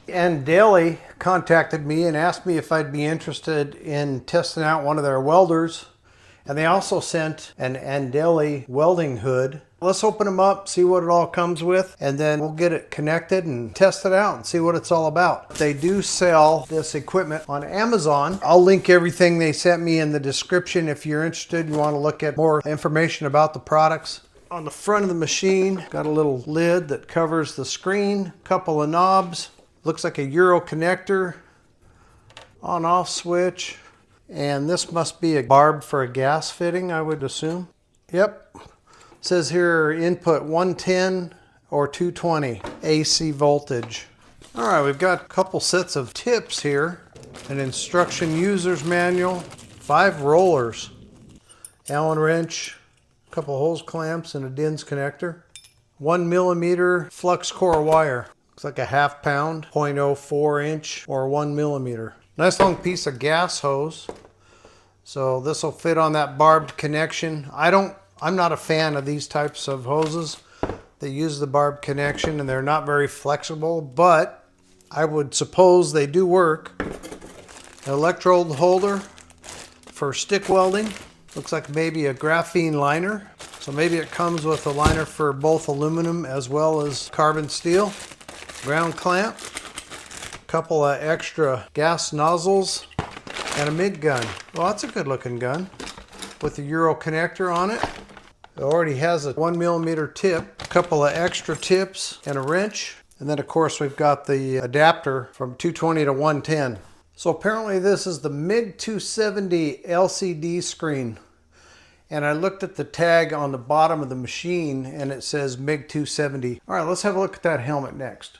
ANDELI contacted me and asked me if I'd be interested in testing out one of their welders. And they also sent an ANDELI welding hood. Let's open them up, see what it all comes with, and then we'll get it connected and test it out and see what it's all about. They do sell this equipment on Amazon. I'll link everything they sent me in the description if you're interested and you want to look at more information about the products. On the front of the machine, got a little lid that covers the screen, couple of knobs. Looks like a Euro connector, on-off switch, and this must be a barb for a gas fitting, I would assume. Yep, it says here input 110 or 220 AC voltage. All right, we've got a couple sets of tips here, an instruction user's manual, 5 rollers, Allen wrench, a couple hose clamps, and a DINS connector, 1 millimeter flux core wire. Looks like a ½ pound, 0.04 inch or 1 millimeter. Nice long piece of gas hose. So this will fit on that barbed connection. I'm not a fan of these types of hoses that use the barbed connection, and they're not very flexible, but I would suppose they do work. An electrode holder for stick welding. Looks like maybe a graphene liner. So maybe it comes with a liner for both aluminum as well as carbon steel. Ground clamp, a couple of extra gas nozzles, and a MIG gun. Well, that's a good looking gun with a Euro connector on it. It already has a 1 millimeter tip, a couple of extra tips, and a wrench. And then of course we've got the adapter from 220 to 110. So apparently this is the MIG 270 LCD screen. And I looked at the tag on the bottom of the machine and it says MIG 270. All right, let's have a look at that helmet next.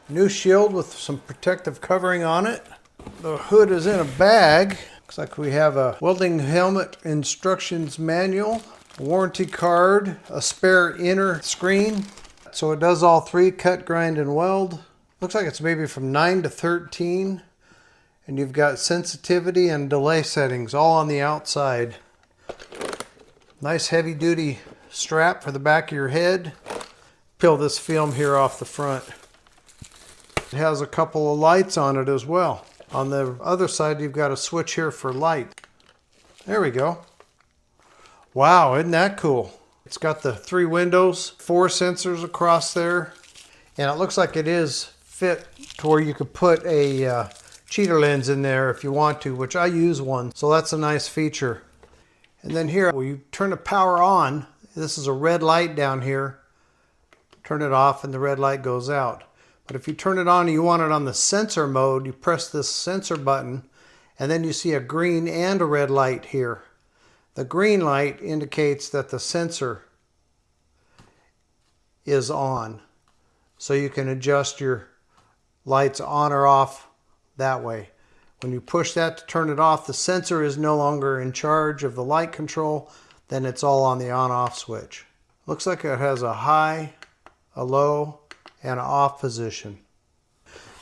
New shield with some protective covering on it. The hood is in a bag. Looks like we have a welding helmet instructions manual, a warranty card, a spare inner screen. So it does all 3, cut, grind, and weld. Looks like it's maybe from 9 to 13. And you've got sensitivity and delay settings all on the outside. Nice heavy duty strap for the back of your head. Peel this film here off the front. It has a couple of lights on it as well. On the other side, you've got a switch here for light. There we go. Wow, isn't that cool? It's got the 3 windows, 4 sensors across there, and it looks like it is fit to where you could put a cheater lens in there if you want to, which I use one, so that's a nice feature. And then here, when you turn the power on, this is a red light down here. Turn it off and the red light goes out. But if you turn it on and you want it on the sensor mode, you press this sensor button and then you see a green and a red light here. The green light indicates that the sensor is on. So you can adjust your lights on or off that way. When you push that to turn it off, the sensor is no longer in charge of the light control, then it's all on the on-off switch. Looks like it has a high, a low, and an off position.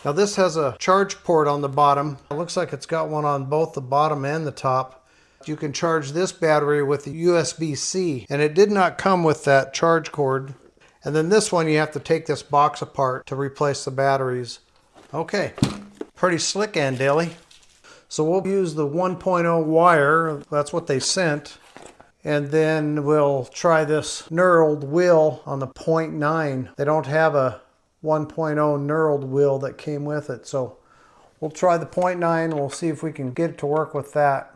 Now this has a charge port on the bottom. It looks like it's got one on both the bottom and the top. You can charge this battery with the USB-C, and it did not come with that charge cord. And then this one, you have to take this box apart to replace the batteries. Okay, pretty slick, ANDELI. So we'll use the 1.0 wire, that's what they sent. And then we'll try this knurled wheel on the 0.9. They don't have a 1.0 knurled wheel that came with it. So we'll try the 0.9. We'll see if we can get it to work with that.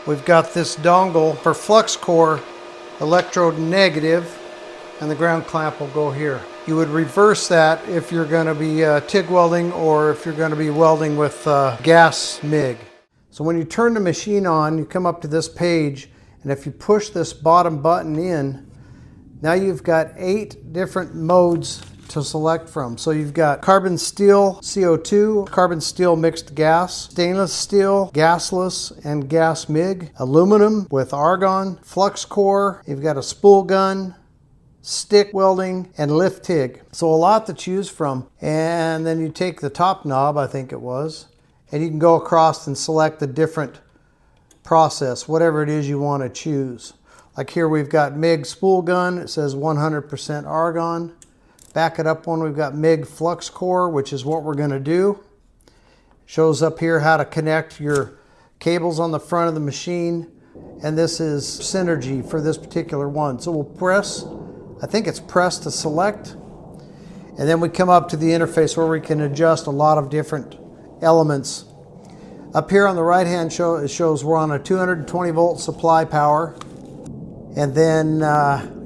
We've got this dongle for flux core, electrode negative, and the ground clamp will go here. You would reverse that if you're going to be TIG welding or if you're going to be welding with gas MIG. So when you turn the machine on, you come up to this page, and if you push this bottom button in, now you've got 8 different modes to select from. So you've got carbon steel CO2, carbon steel mixed gas, stainless steel, gasless and gas MIG, aluminum with argon, flux core, you've got a spool gun, stick welding, and lift TIG. So a lot to choose from. And then you take the top knob, I think it was, and you can go across and select the different process, whatever it is you want to choose. Like here we've got MIG spool gun, it says 100% argon. Back it up one, we've got MIG Flux core, which is what we're going to do. Shows up here how to connect your cables on the front of the machine. And this is Synergy for this particular one. So we'll press, I think it's press to select. And then we come up to the interface where we can adjust a lot of different elements. Up here on the right hand it shows we're on a 220 volt supply power. And then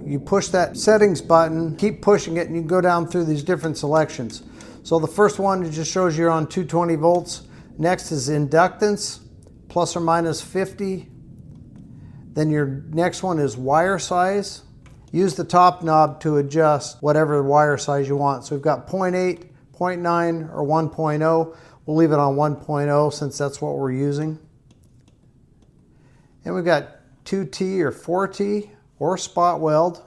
you push that settings button, keep pushing it, and you can go down through these different selections. So the first one, it just shows you're on 220 volts. Next is inductance, plus or minus 50. Then your next one is wire size. Use the top knob to adjust whatever wire size you want. So we've got 0.8, 0.9, or 1.0. We'll leave it on 1.0 since that's what we're using. And we've got 2T or 4T or spot weld.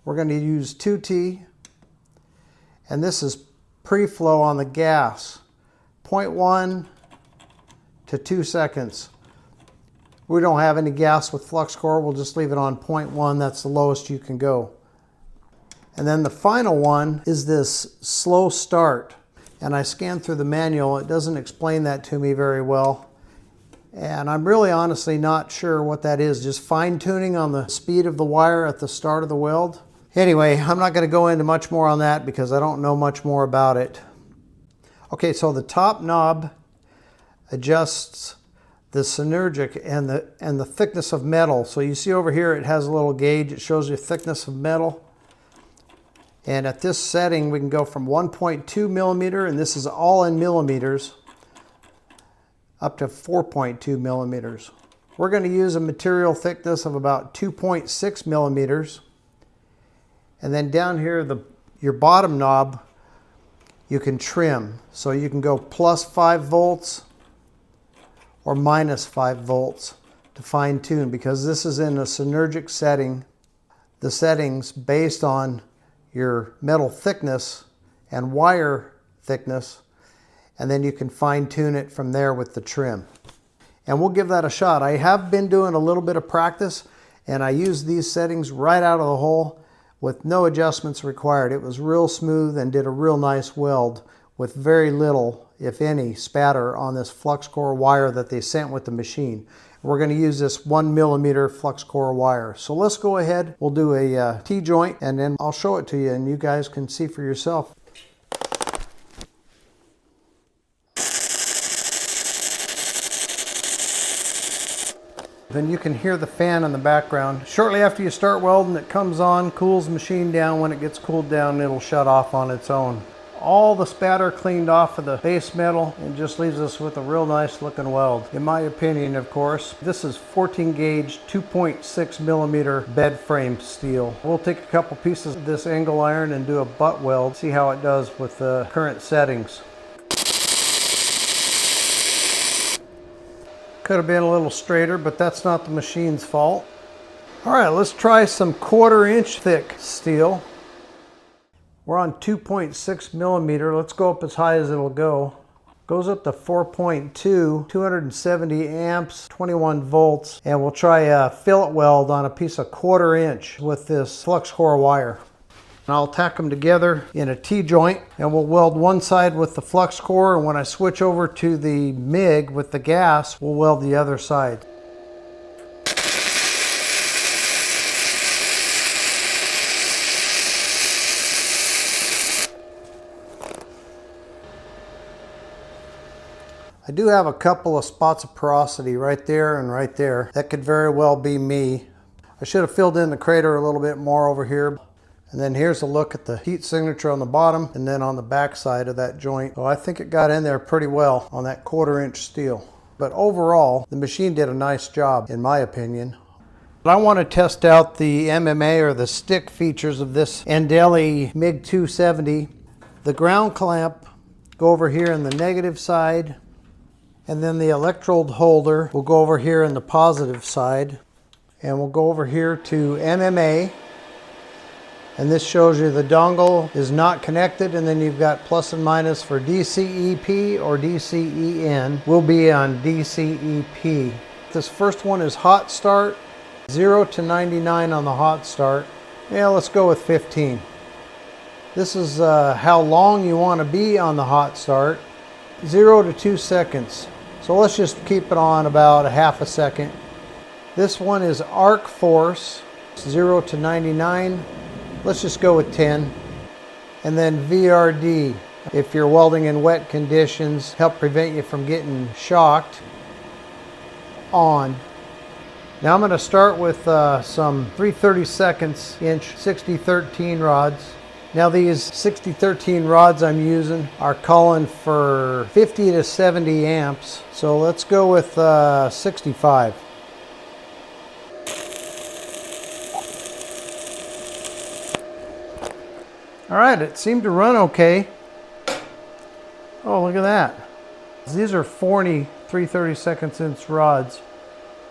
We're going to use 2T. And this is pre-flow on the gas. 0.1 to 2 seconds. We don't have any gas with flux core. We'll just leave it on 0.1. That's the lowest you can go. And then the final one is this slow start. And I scanned through the manual. It doesn't explain that to me very well. And I'm really honestly not sure what that is. Just fine tuning on the speed of the wire at the start of the weld. Anyway, I'm not going to go into much more on that because I don't know much more about it. Okay, so the top knob adjusts the synergic and the thickness of metal. So you see over here it has a little gauge. It shows you thickness of metal. And at this setting we can go from 1.2 millimeter, and this is all in millimeters, up to 4.2 millimeters. We're going to use a material thickness of about 2.6 millimeters. And then down here, your bottom knob, you can trim. So you can go plus 5 volts or minus 5 volts to fine tune, because this is in a synergic setting. The settings based on your metal thickness and wire thickness, and then you can fine tune it from there with the trim. And we'll give that a shot. I have been doing a little bit of practice, and I used these settings right out of the hole with no adjustments required. It was real smooth and did a real nice weld with very little, if any, spatter on this flux core wire that they sent with the machine. We're going to use this 1 millimeter flux core wire. So let's go ahead. We'll do a T-joint, and then I'll show it to you and you guys can see for yourself. Then you can hear the fan in the background. Shortly after you start welding, it comes on, cools the machine down. When it gets cooled down, it'll shut off on its own. All the spatter cleaned off of the base metal and just leaves us with a real nice looking weld. In my opinion, of course. This is 14 gauge, 2.6 millimeter bed frame steel. We'll take a couple pieces of this angle iron and do a butt weld, see how it does with the current settings. Could have been a little straighter, but that's not the machine's fault. All right, let's try some 1/4 inch thick steel. We're on 2.6 millimeter. Let's go up as high as it'll go. Goes up to 4.2, 270 amps, 21 volts. And we'll try a fillet weld on a piece of 1/4 inch with this flux core wire. And I'll tack them together in a T-joint, and we'll weld one side with the flux core, and when I switch over to the MIG with the gas, we'll weld the other side. I do have a couple of spots of porosity right there and right there. That could very well be me. I should have filled in the crater a little bit more over here. And then here's a look at the heat signature on the bottom and then on the back side of that joint. So I think it got in there pretty well on that 1/4 inch steel. But overall, the machine did a nice job, in my opinion. But I want to test out the MMA or the stick features of this ANDELI MIG 270. The ground clamp, go over here in the negative side. And then the electrode holder will go over here in the positive side. And we'll go over here to MMA. And this shows you the dongle is not connected, and then you've got plus and minus for DCEP or DCEN. We'll be on DCEP. This first one is hot start, 0 to 99 on the hot start. Yeah, let's go with 15. This is how long you want to be on the hot start, 0 to 2 seconds. So let's just keep it on about a half a second. This one is arc force, 0 to 99. Let's just go with 10. And then VRD, if you're welding in wet conditions, help prevent you from getting shocked, on. Now I'm going to start with some 3/32 inch 6013 rods. Now these 6013 rods I'm using are calling for 50 to 70 amps. So let's go with 65. All right, it seemed to run okay. Oh, look at that. These are 40 3/32 inch rods,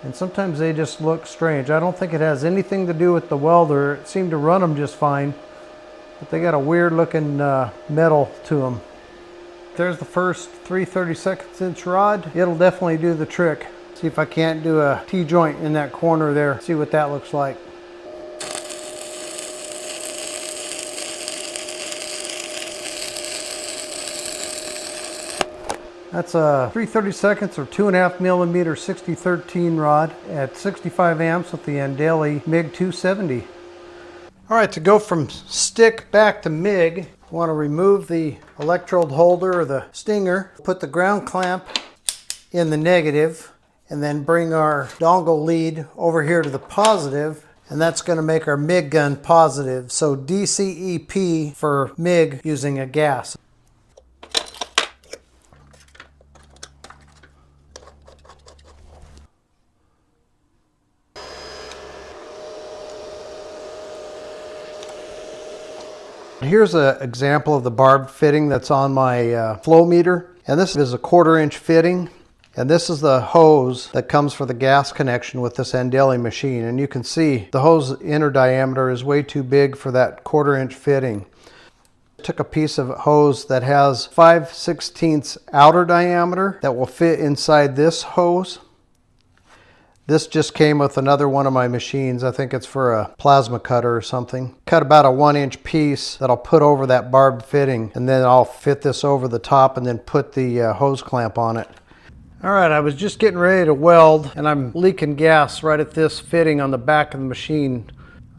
and sometimes they just look strange. I don't think it has anything to do with the welder. It seemed to run them just fine, but they got a weird looking metal to them. There's the first 3/32 inch rod. It'll definitely do the trick. See if I can't do a T-joint in that corner there. See what that looks like. That's a 3/32 or 2.5 millimeter 6013 rod at 65 amps with the ANDELI MIG 270. All right, to go from stick back to MIG, I want to remove the electrode holder or the stinger, put the ground clamp in the negative, and then bring our dongle lead over here to the positive, and that's going to make our MIG gun positive. So DCEP for MIG using a gas. Here's an example of the barbed fitting that's on my flow meter, and this is a 1/4 inch fitting, and this is the hose that comes for the gas connection with this ANDELI machine. And you can see the hose inner diameter is way too big for that 1/4 inch fitting. I took a piece of hose that has 5/16 outer diameter that will fit inside this hose. This just came with another one of my machines. I think it's for a plasma cutter or something. Cut about a 1 inch piece that I'll put over that barbed fitting, and then I'll fit this over the top and then put the hose clamp on it. All right, I was just getting ready to weld, and I'm leaking gas right at this fitting on the back of the machine.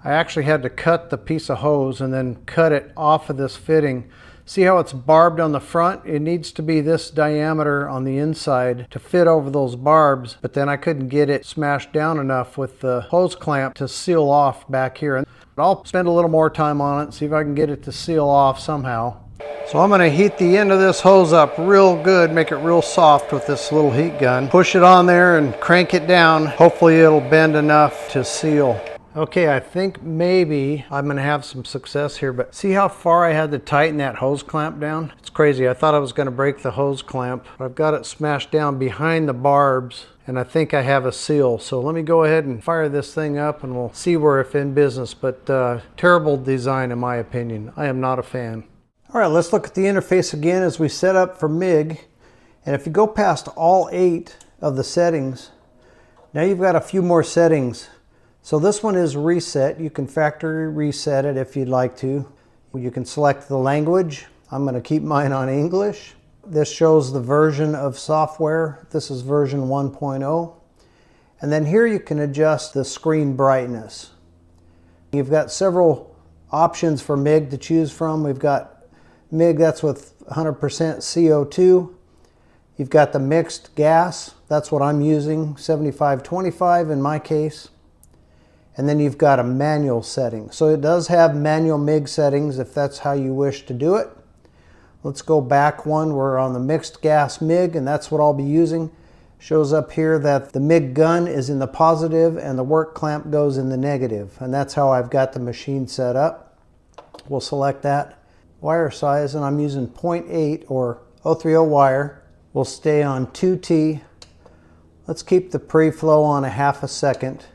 I actually had to cut the piece of hose and then cut it off of this fitting. See how it's barbed on the front? It needs to be this diameter on the inside to fit over those barbs, but then I couldn't get it smashed down enough with the hose clamp to seal off back here. And I'll spend a little more time on it, see if I can get it to seal off somehow. So I'm going to heat the end of this hose up real good, make it real soft with this little heat gun. Push it on there and crank it down. Hopefully it'll bend enough to seal. Okay, I think maybe I'm going to have some success here, but see how far I had to tighten that hose clamp down? It's crazy. I thought I was going to break the hose clamp, but I've got it smashed down behind the barbs, and I think I have a seal. So let me go ahead and fire this thing up, and we'll see where it's in business. But terrible design in my opinion. I am not a fan. All right, let's look at the interface again as we set up for MIG. And if you go past all 8 of the settings, now you've got a few more settings. So this one is reset. You can factory reset it if you'd like to. You can select the language. I'm going to keep mine on English. This shows the version of software. This is version 1.0. And then here you can adjust the screen brightness. You've got several options for MIG to choose from. We've got MIG that's with 100% CO2. You've got the mixed gas. That's what I'm using, 75-25 in my case. And then you've got a manual setting. So it does have manual MIG settings if that's how you wish to do it. Let's go back one. We're on the mixed gas MIG, and that's what I'll be using. Shows up here that the MIG gun is in the positive and the work clamp goes in the negative. And that's how I've got the machine set up. We'll select that. Wire size, and I'm using 0.8 or 030 wire. We'll stay on 2T. Let's keep the pre-flow on a half a second.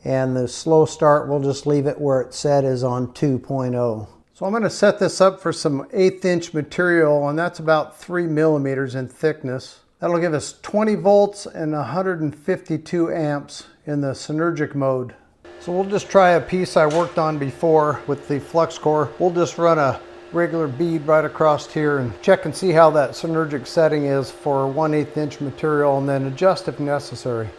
And the slow start, we'll just leave it where it's set is on 2.0. So I'm going to set this up for some 1/8 inch material, and that's about 3 millimeters in thickness. That'll give us 20 volts and 152 amps in the synergic mode. So we'll just try a piece I worked on before with the flux core. We'll just run a regular bead right across here and check and see how that synergic setting is for 1/8 inch material, and then adjust if necessary.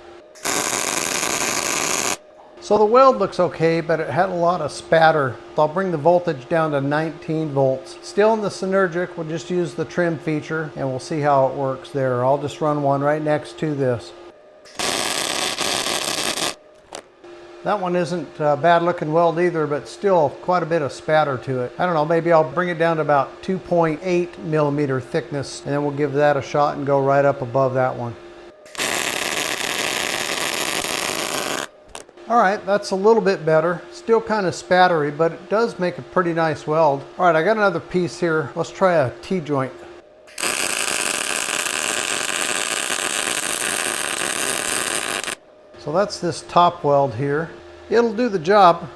So the weld looks okay, but it had a lot of spatter. So I'll bring the voltage down to 19 volts. Still in the synergic, we'll just use the trim feature and we'll see how it works there. I'll just run one right next to this. That one isn't a bad looking weld either, but still quite a bit of spatter to it. I don't know, maybe I'll bring it down to about 2.8 millimeter thickness, and then we'll give that a shot and go right up above that one. All right, that's a little bit better. Still kind of spattery, but it does make a pretty nice weld. All right, I got another piece here. Let's try a T-joint. So that's this top weld here. It'll do the job.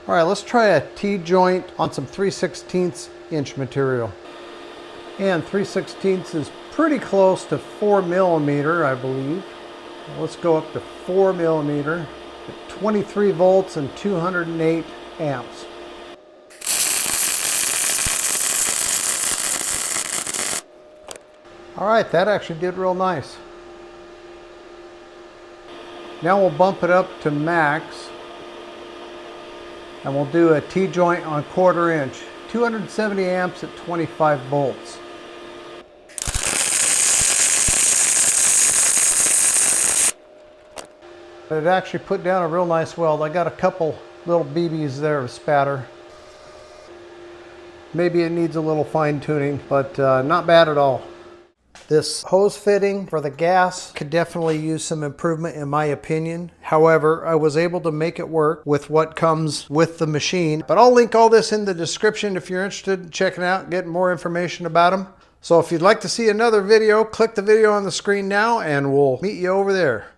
All right, let's try a T-joint on some 3/16 inch material. And 3/16 is pretty close to 4 millimeter, I believe. Let's go up to 4 millimeter. 23 volts and 208 amps. All right, that actually did real nice. Now we'll bump it up to max, and we'll do a T-joint on 1/4 inch, 270 amps at 25 volts. It actually put down a real nice weld. I got a couple little BBs there of spatter. Maybe it needs a little fine tuning, but not bad at all. This hose fitting for the gas could definitely use some improvement in my opinion. However, I was able to make it work with what comes with the machine. But I'll link all this in the description if you're interested in checking out and getting more information about them. So if you'd like to see another video, click the video on the screen now and we'll meet you over there.